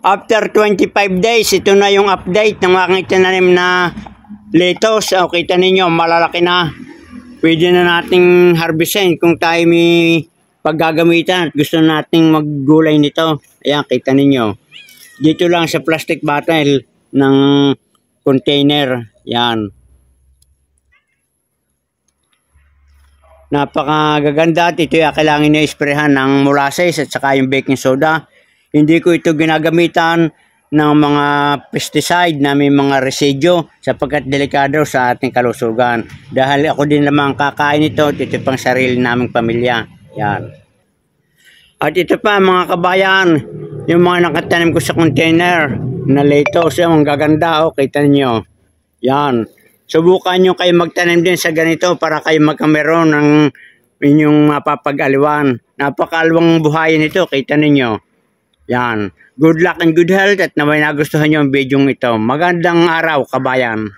After 25 days, ito na yung update ng aking tinanim na lettuce. O, kita ninyo, malalaki na. Pwede na nating harvestin kung tayo may paggagamitan at gusto nating maggulay nito. Ayan, kita ninyo. Dito lang sa plastic bottle ng container. Yan. Napakagaganda at ito yung kailangan na isprehan ng molasses at saka yung baking soda. Hindi ko ito ginagamitan ng mga pesticide na may mga residue sapagkat delikado sa ating kalusugan. Dahil ako din lamang kakain ito at ito pang sarili naming pamilya. Yan. At ito pa mga kabayan, yung mga nakatanim ko sa container na lettuce, ang gaganda, kita niyo. Yan. Subukan nyo kayo magtanim din sa ganito para kayo magkameron ng inyong mapapag-aliwan. Napakaalwang buhayin ito, kita ninyo. Yan. Good luck and good health at naway nagustuhan nyo ang video ito. Magandang araw, kabayan.